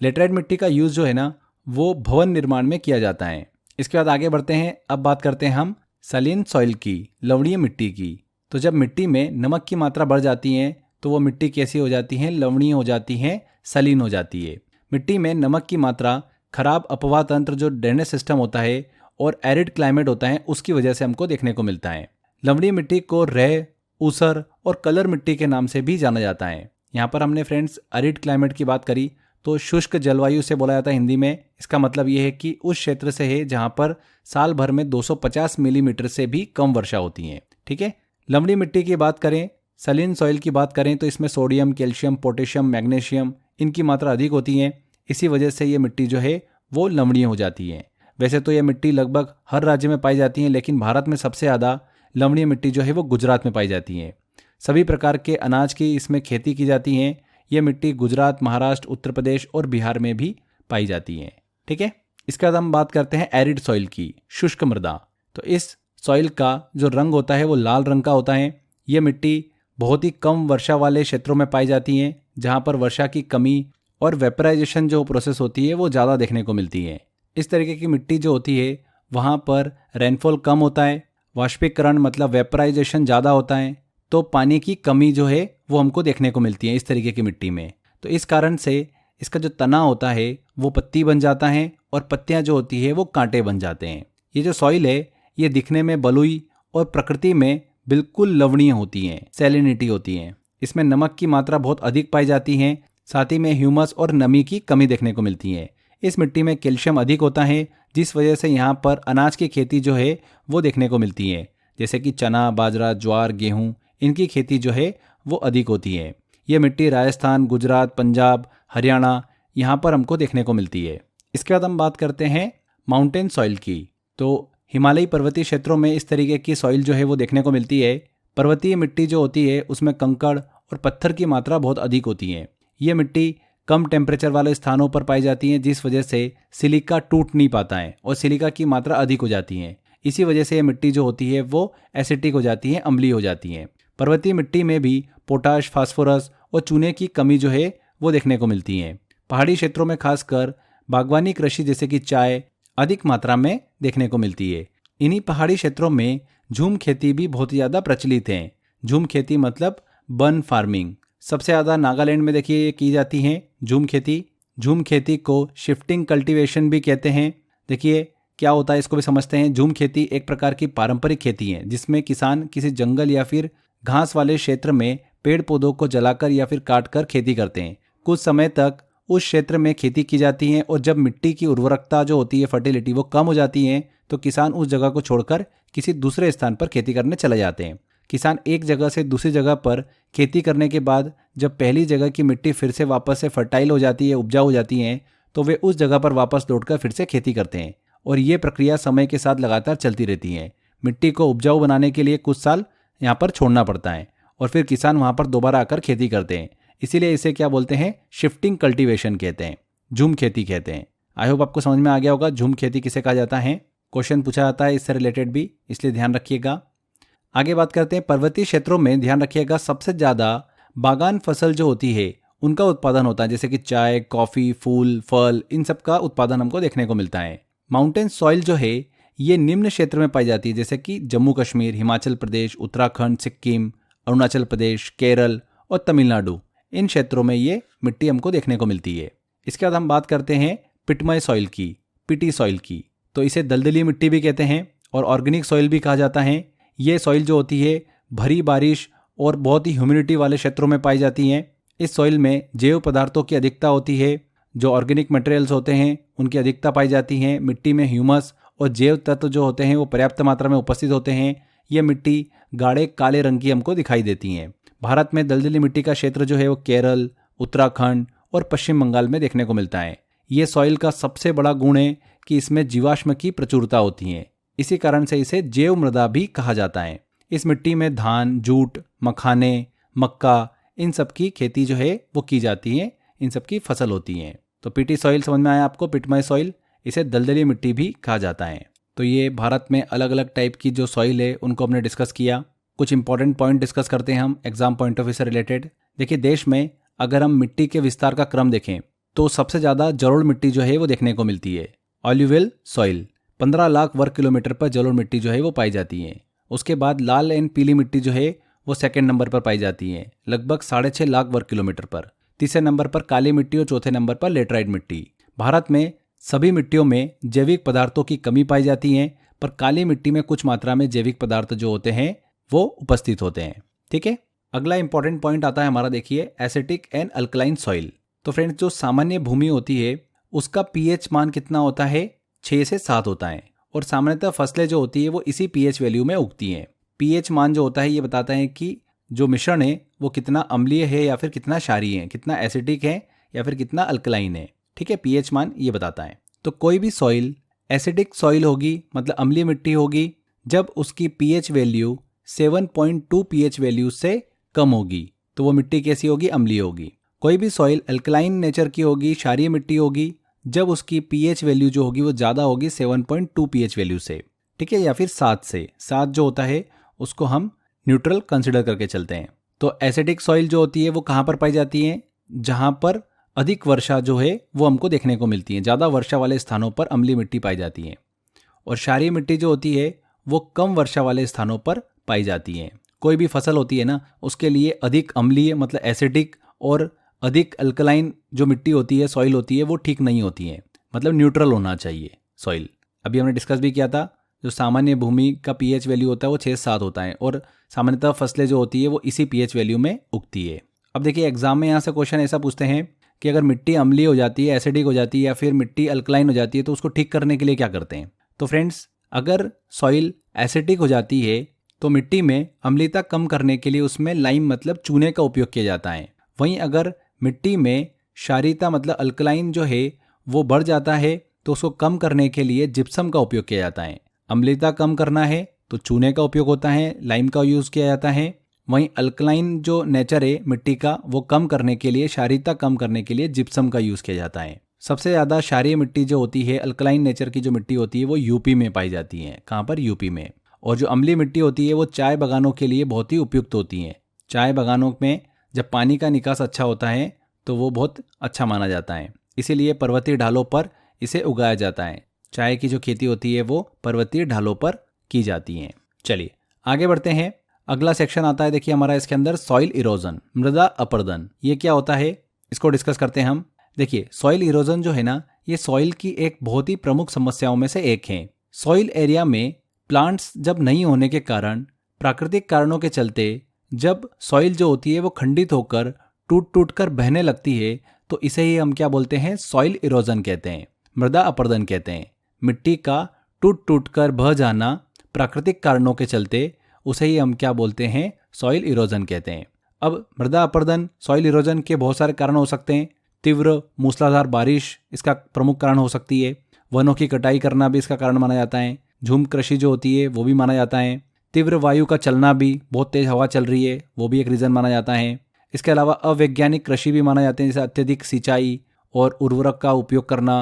लेटराइट मिट्टी का यूज़ जो है ना वो भवन निर्माण में किया जाता है। इसके बाद आगे बढ़ते हैं, अब बात करते हैं हम सलीन सॉइल की, लवणीय मिट्टी की। तो जब मिट्टी में नमक की मात्रा बढ़ जाती है तो वो मिट्टी कैसी हो जाती है? लवणीय हो जाती है, सलीन हो जाती है। मिट्टी में नमक की मात्रा खराब अपवाह तंत्र जो ड्रेनेज सिस्टम होता है और एरिड क्लाइमेट होता है उसकी वजह से हमको देखने को मिलता है। लवणीय मिट्टी को रेह, ऊसर और कलर मिट्टी के नाम से भी जाना जाता है। यहाँ पर हमने फ्रेंड्स एरिड क्लाइमेट की बात करी तो शुष्क जलवायु से बोला जाता है हिंदी में। इसका मतलब ये है कि उस क्षेत्र से है जहाँ पर साल भर में 250 मिलीमीटर से भी कम वर्षा होती है। ठीक है, लवणीय मिट्टी की बात करें, सलीन सॉइल की बात करें तो इसमें सोडियम, कैल्शियम, पोटेशियम, मैग्नीशियम इनकी मात्रा अधिक होती है। इसी वजह से ये मिट्टी जो है वो लवणीय हो जाती है। वैसे तो ये मिट्टी लगभग हर राज्य में पाई जाती है, लेकिन भारत में सबसे ज़्यादा लवणीय मिट्टी जो है वो गुजरात में पाई जाती है। सभी प्रकार के अनाज की इसमें खेती की जाती है। ये मिट्टी गुजरात, महाराष्ट्र, उत्तर प्रदेश और बिहार में भी पाई जाती है। ठीक है, इसके बाद हम बात करते हैं एरिड सॉइल की, शुष्क मृदा। तो इस सॉइल का जो रंग होता है वो लाल रंग का होता है। ये मिट्टी बहुत ही कम वर्षा वाले क्षेत्रों में पाई जाती है, जहाँ पर वर्षा की कमी और वेपराइजेशन जो प्रोसेस होती है वो ज़्यादा देखने को मिलती है। इस तरीके की मिट्टी जो होती है वहाँ पर रेनफॉल कम होता है, वाष्पीकरण मतलब वेपराइजेशन ज़्यादा होता है, तो पानी की कमी जो है वो हमको देखने को मिलती है इस तरीके की मिट्टी में। तो इस कारण से इसका जो तना होता है वो पत्ती बन जाता है और पत्तियां जो होती है वो कांटे बन जाते हैं। ये जो सॉइल है ये दिखने में बलुई और प्रकृति में बिल्कुल लवणीय होती हैं, सैलिनिटी होती हैं। इसमें नमक की मात्रा बहुत अधिक पाई जाती है, साथ ही में ह्यूमस और नमी की कमी देखने को मिलती है। इस मिट्टी में कैल्शियम अधिक होता है, जिस वजह से यहाँ पर अनाज की खेती जो है वो देखने को मिलती है, जैसे कि चना, बाजरा, ज्वार, गेहूँ, इनकी खेती जो है वो अधिक होती है। ये मिट्टी राजस्थान, गुजरात, पंजाब, हरियाणा यहाँ पर हमको देखने को मिलती है। इसके बाद हम बात करते हैं माउंटेन सॉइल की। तो हिमालयी पर्वतीय क्षेत्रों में इस तरीके की सॉइल जो है वो देखने को मिलती है। पर्वतीय मिट्टी जो होती है उसमें कंकड़ और पत्थर की मात्रा बहुत अधिक होती है। ये मिट्टी कम टेम्परेचर वाले स्थानों पर पाई जाती है, जिस वजह से सिलिका टूट नहीं पाता है और सिलिका की मात्रा अधिक हो जाती है। इसी वजह से ये मिट्टी जो होती है वो एसिडिक हो जाती है, अम्लीय हो जाती है। पर्वतीय मिट्टी में भी पोटाश, फास्फोरस और चूने की कमी जो है वो देखने को मिलती है। पहाड़ी क्षेत्रों में खासकर बागवानी कृषि जैसे कि चाय अधिक मात्रा में देखने को मिलती है। इन्हीं पहाड़ी क्षेत्रों में झूम खेती भी बहुत ज़्यादा प्रचलित है। झूम खेती मतलब बन फार्मिंग सबसे ज़्यादा नागालैंड में देखिए की जाती है झूम खेती। झूम खेती को शिफ्टिंग कल्टीवेशन भी कहते हैं। देखिए क्या होता है इसको भी समझते हैं। झूम खेती एक प्रकार की पारंपरिक खेती है जिसमें किसान किसी जंगल या फिर घास वाले क्षेत्र में पेड़ पौधों को जलाकर या फिर काटकर खेती करते हैं। कुछ समय तक उस क्षेत्र में खेती की जाती है और जब मिट्टी की उर्वरकता जो होती है, फर्टिलिटी, वो कम हो जाती है तो किसान उस जगह को छोड़कर किसी दूसरे स्थान पर खेती करने चले जाते हैं। किसान एक जगह से दूसरी जगह पर खेती करने के बाद जब पहली जगह की मिट्टी फिर से वापस से फर्टाइल हो जाती है, उपजाऊ हो जाती है, तो वे उस जगह पर वापस लौटकर फिर से खेती करते हैं और ये प्रक्रिया समय के साथ लगातार चलती रहती है। मिट्टी को उपजाऊ बनाने के लिए कुछ साल यहाँ पर छोड़ना पड़ता है और फिर किसान वहाँ पर दोबारा आकर खेती करते हैं। इसीलिए इसे क्या बोलते हैं, शिफ्टिंग कल्टीवेशन कहते हैं, झूम खेती कहते हैं। आई होप आपको समझ में आ गया होगा झूम खेती किसे कहा जाता है। क्वेश्चन पूछा जाता है इससे रिलेटेड भी, इसलिए ध्यान रखिएगा। आगे बात करते हैं पर्वतीय क्षेत्रों में। ध्यान रखिएगा सबसे ज़्यादा बागान फसल जो होती है उनका उत्पादन होता है, जैसे कि चाय, कॉफ़ी, फूल, फल, इन सब का उत्पादन हमको देखने को मिलता है। माउंटेन सॉइल जो है ये निम्न क्षेत्र में पाई जाती है, जैसे कि जम्मू कश्मीर, हिमाचल प्रदेश, उत्तराखंड, सिक्किम, अरुणाचल प्रदेश, केरल और तमिलनाडु। इन क्षेत्रों में ये मिट्टी हमको देखने को मिलती है। इसके बाद हम बात करते हैं पिटमय सॉइल की, पिटी सॉइल की। तो इसे दलदली मिट्टी भी कहते हैं और ऑर्गेनिक सॉइल भी कहा जाता है। ये सॉइल जो होती है भरी बारिश और बहुत ही ह्यूमिडिटी वाले क्षेत्रों में पाई जाती हैं। इस सॉइल में जैव पदार्थों की अधिकता होती है, जो ऑर्गेनिक मटेरियल्स होते हैं उनकी अधिकता पाई जाती है। मिट्टी में ह्यूमस और जैव तत्व जो होते हैं वो पर्याप्त मात्रा में उपस्थित होते हैं। ये मिट्टी गाढ़े काले रंग की हमको दिखाई देती हैं। भारत में दलदली मिट्टी का क्षेत्र जो है वो केरल, उत्तराखंड और पश्चिम बंगाल में देखने को मिलता है। ये सॉइल का सबसे बड़ा गुण है कि इसमें जीवाश्म की प्रचुरता होती है। इसी कारण से इसे जैव मृदा भी कहा जाता है। इस मिट्टी में धान, जूट, मखाने, मक्का, इन सब की खेती जो है वो की जाती है, इन सब की फसल होती है। तो पीटी सॉइल समझ में आया आपको, पिटमय सॉइल, इसे दलदली मिट्टी भी कहा जाता है। तो ये भारत में अलग अलग टाइप की जो सॉइल है उनको हमने डिस्कस किया। कुछ इंपॉर्टेंट पॉइंट डिस्कस करते हैं हम एग्जाम पॉइंट ऑफ व्यू से रिलेटेड। देखिए देश में अगर हम मिट्टी के विस्तार का क्रम देखें तो सबसे ज़्यादा जलोढ़ मिट्टी जो है वो देखने को मिलती है। ऑल्यूवियल सॉइल 15 लाख वर्ग किलोमीटर पर जलोढ़ मिट्टी जो है वो पाई जाती है। उसके बाद लाल एंड पीली मिट्टी जो है वो सेकंड नंबर पर पाई जाती है, लगभग 6.5 लाख वर्ग किलोमीटर पर। तीसरे नंबर पर काली मिट्टी और चौथे नंबर पर लेटराइट मिट्टी। भारत में सभी मिट्टियों में जैविक पदार्थों की कमी पाई जाती है, पर काली मिट्टी में कुछ मात्रा में जैविक पदार्थ जो होते हैं वो उपस्थित होते हैं। ठीक है, अगला इंपॉर्टेंट पॉइंट आता है हमारा, देखिए एसिडिक एंड अल्कलाइन सॉइल। तो फ्रेंड्स जो सामान्य भूमि होती है उसका पीएच मान कितना होता है, 6 से 7 होता है और सामान्यतः फसलें जो होती है वो इसी पीएच वैल्यू में उगती हैं। पीएच मान जो होता है ये बताता है कि जो मिश्रण है वो कितना अम्लीय है या फिर कितना क्षारीय है, कितना एसिडिक है या फिर कितना अल्कलाइन है। ठीक है, पीएच मान ये बताता है। तो कोई भी सॉइल एसिडिक सॉइल होगी, मतलब अम्लीय मिट्टी होगी, जब उसकी पीएच वैल्यू 7.2 पीएच वैल्यू से कम होगी तो वो मिट्टी कैसी होगी, अम्लीय होगी। कोई भी सॉइल अल्कलाइन नेचर की होगी, क्षारीय मिट्टी होगी, जब उसकी पीएच वैल्यू जो होगी वो ज़्यादा होगी 7.2 पीएच वैल्यू से। ठीक है, या फिर 7 से। 7 जो होता है उसको हम न्यूट्रल कंसिडर करके चलते हैं। तो एसिडिक सॉइल जो होती है वो कहाँ पर पाई जाती है, जहाँ पर अधिक वर्षा जो है वो हमको देखने को मिलती है। ज़्यादा वर्षा वाले स्थानों पर अम्लीय मिट्टी पाई जाती है। और क्षारीय मिट्टी जो होती है वो कम वर्षा वाले स्थानों पर पाई जाती है। कोई भी फसल होती है ना, उसके लिए अधिक अम्लीय मतलब एसिडिक और अधिक अल्कलाइन जो मिट्टी होती है, सॉइल होती है, वो ठीक नहीं होती है। मतलब न्यूट्रल होना चाहिए सॉइल। अभी हमने डिस्कस भी किया था, जो सामान्य भूमि का पीएच वैल्यू होता है वो 6-7 होता है और सामान्यतः फसलें जो होती है वो इसी पीएच वैल्यू में उगती है। अब देखिए एग्जाम में यहाँ से क्वेश्चन ऐसा पूछते हैं कि अगर मिट्टी अम्लीय हो जाती है, एसिडिक हो जाती है या फिर मिट्टी अल्कलाइन हो जाती है तो उसको ठीक करने के लिए क्या करते हैं। तो फ्रेंड्स, अगर सॉइल एसिडिक हो जाती है तो मिट्टी में अम्लीयता कम करने के लिए उसमें लाइम मतलब चूने का उपयोग किया जाता है। वहीं अगर मिट्टी में क्षारीयता मतलब अल्कलाइन जो है वो बढ़ जाता है तो उसको कम करने के लिए जिप्सम का उपयोग किया जाता है। अम्लीयता कम करना है तो चूने का उपयोग होता है, लाइम का यूज़ किया जाता है। वहीं अल्कलाइन जो नेचर है मिट्टी का वो कम करने के लिए, क्षारीयता कम करने के लिए जिप्सम का यूज़ किया जाता है। सबसे ज़्यादा क्षारीय मिट्टी जो होती है, अल्कलाइन नेचर की जो मिट्टी होती है वो यूपी में पाई जाती है। कहाँ पर? यूपी में। और जो अम्लीय मिट्टी होती है वो चाय बागानों के लिए बहुत ही उपयुक्त होती है। चाय बागानों में जब पानी का निकास अच्छा होता है तो वो बहुत अच्छा माना जाता है, इसीलिए पर्वतीय ढालों पर इसे उगाया जाता है। चाय की जो खेती होती है वो पर्वतीय ढालों पर की जाती है। चलिए आगे बढ़ते हैं। अगला सेक्शन आता है, देखिए हमारा इसके अंदर सॉइल इरोजन, मृदा अपरदन। ये क्या होता है इसको डिस्कस करते हैं हम। देखिए सॉइल इरोजन जो है ना, ये सॉइल की एक बहुत ही प्रमुख समस्याओं में से एक है। सॉइल एरिया में प्लांट्स जब नहीं होने के कारण, प्राकृतिक कारणों के चलते जब सॉइल जो होती है वो खंडित होकर टूट टूट कर बहने लगती है तो इसे ही हम क्या बोलते हैं? सॉइल इरोजन कहते हैं, मृदा अपरदन कहते हैं। मिट्टी का टूट टूट कर बह जाना प्राकृतिक कारणों के चलते, उसे ही हम क्या बोलते हैं? सॉइल इरोजन कहते हैं। अब मृदा अपरदन, सॉइल इरोजन के बहुत सारे कारण हो सकते हैं। तीव्र मूसलाधार बारिश इसका प्रमुख कारण हो सकती है। वनों की कटाई करना भी इसका कारण माना जाता है। झूम कृषि जो होती है वो भी माना जाता है। तीव्र वायु का चलना भी, बहुत तेज हवा चल रही है, वो भी एक रीज़न माना जाता है। इसके अलावा अवैज्ञानिक कृषि भी माना जाते हैं, जैसे अत्यधिक सिंचाई और उर्वरक का उपयोग करना,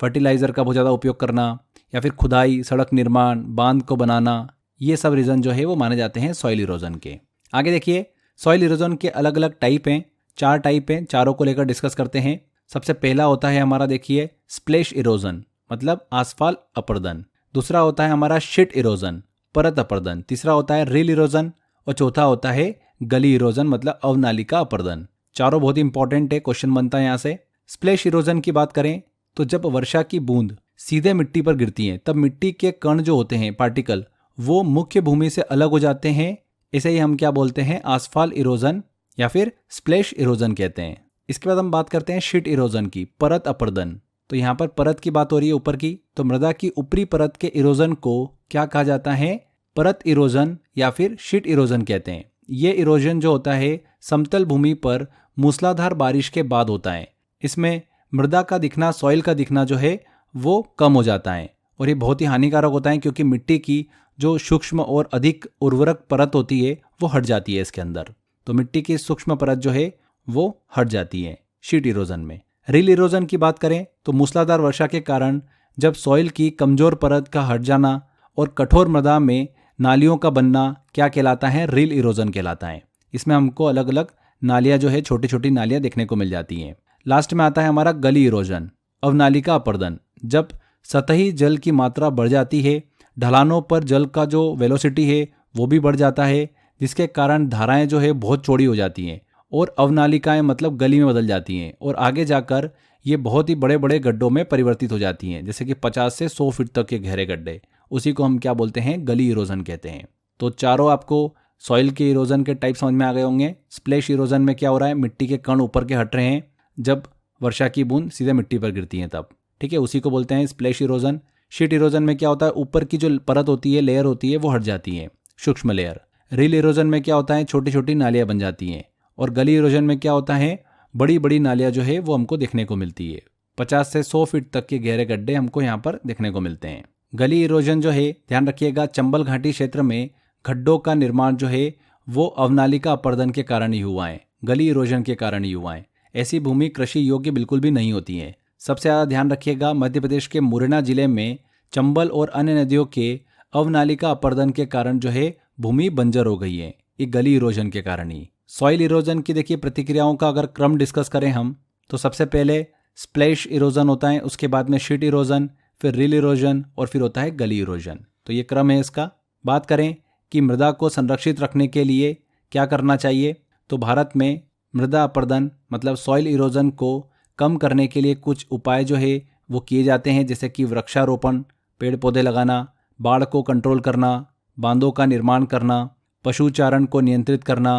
फर्टिलाइज़र का बहुत ज़्यादा उपयोग करना, या फिर खुदाई, सड़क निर्माण, बांध को बनाना। ये सब रीज़न जो है वो माने जाते हैं सॉइल इरोजन के। आगे देखिए, सॉइल इरोजन के अलग अलग टाइप हैं, 4 टाइप हैं। चारों को लेकर डिस्कस करते हैं। सबसे पहला होता है हमारा, देखिए, स्प्लैश इरोजन मतलब आसफाल अपरदन। दूसरा होता है हमारा शीट इरोजन, परत अपरदन। तीसरा होता है रील इरोजन और चौथा होता है गली इरोजन मतलब अवनालिका अपरदन। चारों बहुत ही इंपॉर्टेंट है, क्वेश्चन बनता है यहाँ से। स्प्लैश इरोजन की बात करें तो जब वर्षा की बूंद सीधे मिट्टी पर गिरती हैं तब मिट्टी के कण जो होते हैं, पार्टिकल, वो मुख्य भूमि से अलग हो जाते हैं। इसे ही हम क्या बोलते हैं? आसफाल इरोजन या फिर स्प्लैश इरोजन कहते हैं। इसके बाद हम बात करते हैं शीट इरोजन की, परत अपरदन। तो यहाँ पर परत की बात हो रही है ऊपर की, तो मृदा की ऊपरी परत के इरोजन को क्या कहा जाता है? परत इरोजन या फिर शीट इरोजन कहते हैं। ये इरोजन जो होता है समतल भूमि पर मूसलाधार बारिश के बाद होता है। इसमें मृदा का दिखना, सॉइल का दिखना जो है वो कम हो जाता है और ये बहुत ही हानिकारक होता है, क्योंकि मिट्टी की जो सूक्ष्म और अधिक उर्वरक परत होती है वो हट जाती है इसके अंदर। तो मिट्टी की सूक्ष्म परत जो है वो हट जाती है शीट इरोजन में। रील इरोजन की बात करें तो मूसलाधार वर्षा के कारण जब सॉइल की कमजोर परत का हट जाना और कठोर मृदा में नालियों का बनना क्या कहलाता है? रील इरोजन कहलाता है। इसमें हमको अलग अलग नालियाँ जो है, छोटी छोटी नालियाँ देखने को मिल जाती हैं। लास्ट में आता है हमारा गली इरोजन, अवनालिका अपरदन। जब सतही जल की मात्रा बढ़ जाती है, ढलानों पर जल का जो वेलोसिटी है वो भी बढ़ जाता है, जिसके कारण धाराएं जो है बहुत चौड़ी हो जाती हैं और अवनालिकाएं मतलब गली में बदल जाती हैं और आगे जाकर ये बहुत ही बड़े बड़े गड्ढों में परिवर्तित हो जाती हैं, जैसे कि 50 से 100 फीट तक के गहरे गड्ढे। उसी को हम क्या बोलते हैं? गली इरोजन कहते हैं। तो चारों आपको सॉइल के इरोजन के टाइप समझ में आ गए होंगे। स्प्लैश इरोजन में क्या हो रहा है? मिट्टी के कण ऊपर के हट रहे हैं जब वर्षा की बूंद सीधे मिट्टी पर गिरती है तब, ठीक है, उसी को बोलते हैं स्प्लैश इरोजन। शीट इरोजन में क्या होता है? ऊपर की जो परत होती है, लेयर होती है, वो हट जाती है, सूक्ष्म लेयर। रील इरोजन में क्या होता है? छोटी छोटी नालियाँ बन जाती हैं। और गली इरोजन में क्या होता है? बड़ी बड़ी नालियाँ जो है वो हमको देखने को मिलती है। 50 से 100 फीट तक के गहरे गड्ढे हमको यहाँ पर देखने को मिलते हैं। गली इरोजन जो है, ध्यान रखिएगा, चंबल घाटी क्षेत्र में गड्ढों का निर्माण जो है वो अवनालिका अपरदन के कारण ही हुआ है, गली इरोजन के कारण ही हुआ है। ऐसी भूमि कृषि योग्य बिल्कुल भी नहीं होती है। सबसे ज़्यादा ध्यान रखिएगा, मध्य प्रदेश के मुरैना जिले में चंबल और अन्य नदियों के अवनालिका अपरदन के कारण जो है भूमि बंजर हो गई है, ये गली इरोजन के कारण ही। सॉइल इरोजन की देखिए प्रतिक्रियाओं का अगर क्रम डिस्कस करें हम, तो सबसे पहले स्प्लैश इरोजन होता है, उसके बाद में शीट इरोजन, फिर रील इरोजन और फिर होता है गली इरोजन। तो ये क्रम है इसका। बात करें कि मृदा को संरक्षित रखने के लिए क्या करना चाहिए। तो भारत में मृदा अपरदन मतलब सॉइल इरोजन को कम करने के लिए कुछ उपाय जो है वो किए जाते हैं, जैसे कि वृक्षारोपण, पेड़ पौधे लगाना, बाढ़ को कंट्रोल करना, बांधों का निर्माण करना, पशुचारण को नियंत्रित करना,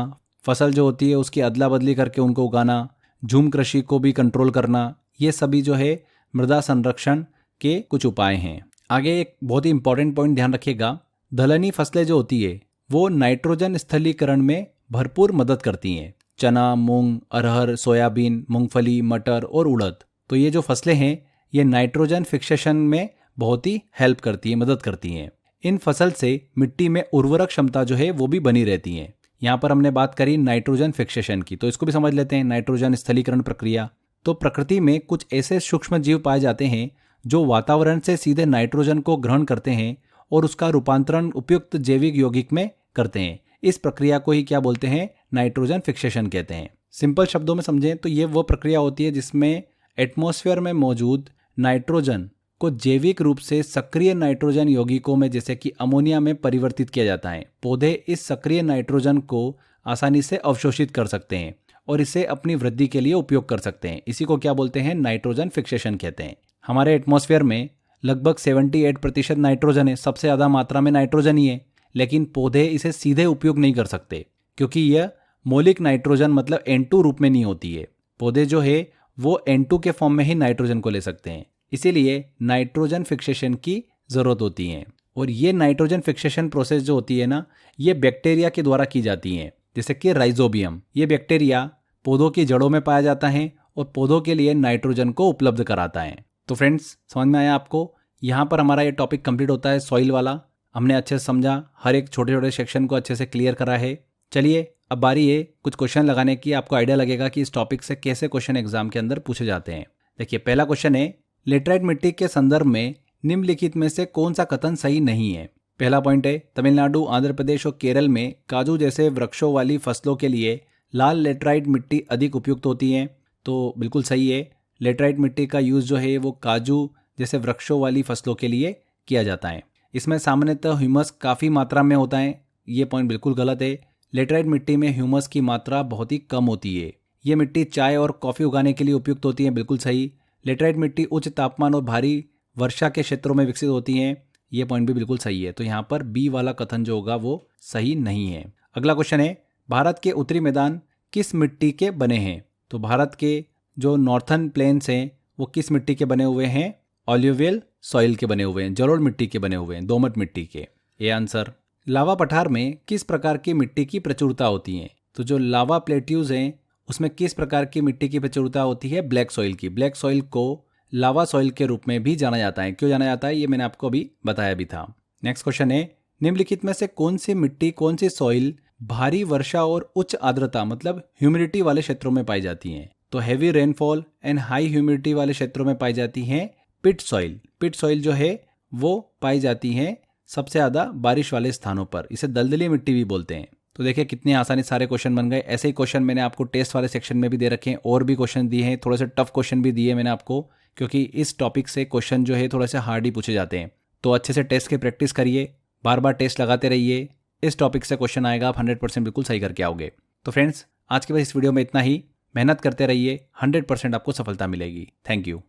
फसल जो होती है उसकी अदला बदली करके उनको उगाना, झूम कृषि को भी कंट्रोल करना। ये सभी जो है मृदा संरक्षण के कुछ उपाय हैं। आगे एक बहुत ही इंपॉर्टेंट पॉइंट ध्यान रखिएगा, दलहनी फसलें जो होती है वो नाइट्रोजन स्थलीकरण में भरपूर मदद करती हैं। चना, मूंग, अरहर, सोयाबीन, मूंगफली, मटर और उड़द, तो ये जो फसलें हैं ये नाइट्रोजन फिक्सेशन में बहुत ही हेल्प करती है, मदद करती हैं। इन फसल से मिट्टी में उर्वरक क्षमता जो है वो भी बनी रहती है। यहाँ पर हमने बात करी नाइट्रोजन फिक्सेशन की, तो इसको भी समझ लेते हैं, नाइट्रोजन स्थलीकरण प्रक्रिया। तो प्रकृति में कुछ ऐसे सूक्ष्म जीव पाए जाते हैं जो वातावरण से सीधे नाइट्रोजन को ग्रहण करते हैं और उसका रूपांतरण उपयुक्त जैविक यौगिक में करते हैं। इस प्रक्रिया को ही क्या बोलते हैं, नाइट्रोजन फिक्सेशन कहते हैं। सिंपल शब्दों में समझें तो ये वो प्रक्रिया होती है जिसमें एटमॉस्फेयर में मौजूद नाइट्रोजन को जैविक रूप से सक्रिय नाइट्रोजन यौगिकों में जैसे कि अमोनिया में परिवर्तित किया जाता है। पौधे इस सक्रिय नाइट्रोजन को आसानी से अवशोषित कर सकते हैं और इसे अपनी वृद्धि के लिए उपयोग कर सकते हैं। इसी को क्या बोलते हैं, नाइट्रोजन फिक्सेशन कहते हैं। हमारे एटमॉस्फेयर में लगभग 78% नाइट्रोजन है, सबसे ज़्यादा मात्रा में नाइट्रोजन ही है, लेकिन पौधे इसे सीधे उपयोग नहीं कर सकते क्योंकि यह मौलिक नाइट्रोजन मतलब N2 रूप में नहीं होती है। पौधे जो है वो N2 के फॉर्म में ही नाइट्रोजन को ले सकते हैं, इसीलिए नाइट्रोजन फिक्सेशन की ज़रूरत होती है। और ये नाइट्रोजन फिक्सेशन प्रोसेस जो होती है ना, ये बैक्टीरिया के द्वारा की जाती है, जैसे कि राइजोबियम। ये बैक्टीरिया पौधों की जड़ों में पाया जाता है और पौधों के लिए नाइट्रोजन को उपलब्ध कराता है। तो फ्रेंड्स, समझ में आया आपको? यहाँ पर हमारा ये टॉपिक कंप्लीट होता है सॉइल वाला। हमने अच्छे से समझा, हर एक छोटे छोटे सेक्शन को अच्छे से क्लियर करा है। चलिए अब बारी है कुछ क्वेश्चन लगाने की। आपको आइडिया लगेगा कि इस टॉपिक से कैसे क्वेश्चन एग्जाम के अंदर पूछे जाते हैं। देखिए, पहला क्वेश्चन है, लेटराइट मिट्टी के संदर्भ में निम्नलिखित में से कौन सा कथन सही नहीं है। पहला पॉइंट है, तमिलनाडु, आंध्र प्रदेश और केरल में काजू जैसे वृक्षों वाली फसलों के लिए लाल लेटराइट मिट्टी अधिक उपयुक्त होती है। तो बिल्कुल सही है, लेटराइट मिट्टी का यूज़ जो है वो काजू जैसे वृक्षों वाली फसलों के लिए किया जाता है। इसमें सामान्यतः ह्यूमस काफ़ी मात्रा में होता है, ये पॉइंट बिल्कुल गलत है। लेटराइट मिट्टी में ह्यूमस की मात्रा बहुत ही कम होती है। ये मिट्टी चाय और कॉफ़ी उगाने के लिए उपयुक्त होती है, बिल्कुल सही। लेटराइट मिट्टी उच्च तापमान और भारी वर्षा के क्षेत्रों में विकसित होती हैं, ये पॉइंट भी बिल्कुल सही है। तो यहाँ पर बी वाला कथन जो होगा वो सही नहीं है। अगला क्वेश्चन है, भारत के उत्तरी मैदान किस मिट्टी के बने हैं। तो भारत के जो नॉर्थर्न प्लेन्स हैं वो किस मिट्टी के बने हुए हैं, ऑल्यूवियल सॉइल के बने हुए हैं, जलोढ़ मिट्टी के बने हुए हैं, दोमट मिट्टी के। ये आंसर। लावा पठार में किस प्रकार की मिट्टी की प्रचुरता होती है। तो जो लावा प्लेट्यूज हैं उसमें किस प्रकार की मिट्टी की प्रचुरता होती है, ब्लैक सॉइल की। ब्लैक सॉइल को लावा सॉइल के रूप में भी जाना जाता है। क्यों जाना जाता है ये मैंने आपको अभी बताया भी था। नेक्स्ट क्वेश्चन है, निम्नलिखित में से कौन सी मिट्टी, कौन सी सॉइल भारी वर्षा और उच्च आर्द्रता मतलब ह्यूमिडिटी वाले क्षेत्रों में पाई जाती हैं। तो heavy rainfall and high humidity वाले क्षेत्रों में पाई जाती हैं पिट सॉइल। पिट सॉइल जो है वो पाई जाती है सबसे ज़्यादा बारिश वाले स्थानों पर, इसे दलदली मिट्टी भी बोलते हैं। तो देखिए कितने आसानी सारे क्वेश्चन बन गए। ऐसे ही क्वेश्चन मैंने आपको टेस्ट वाले सेक्शन में भी दे रखे हैं, और भी क्वेश्चन दिए हैं, थोड़े से टफ क्वेश्चन भी दिए मैंने आपको, क्योंकि इस टॉपिक से क्वेश्चन जो है थोड़े से हार्ड ही पूछे जाते हैं। तो अच्छे से टेस्ट की प्रैक्टिस करिए, बार बार टेस्ट लगाते रहिए, इस टॉपिक से क्वेश्चन आएगा आप 100% बिल्कुल सही करके आओगे। तो फ्रेंड्स, आज के बस इस वीडियो में इतना ही। मेहनत करते रहिए, 100% आपको सफलता मिलेगी। Thank you.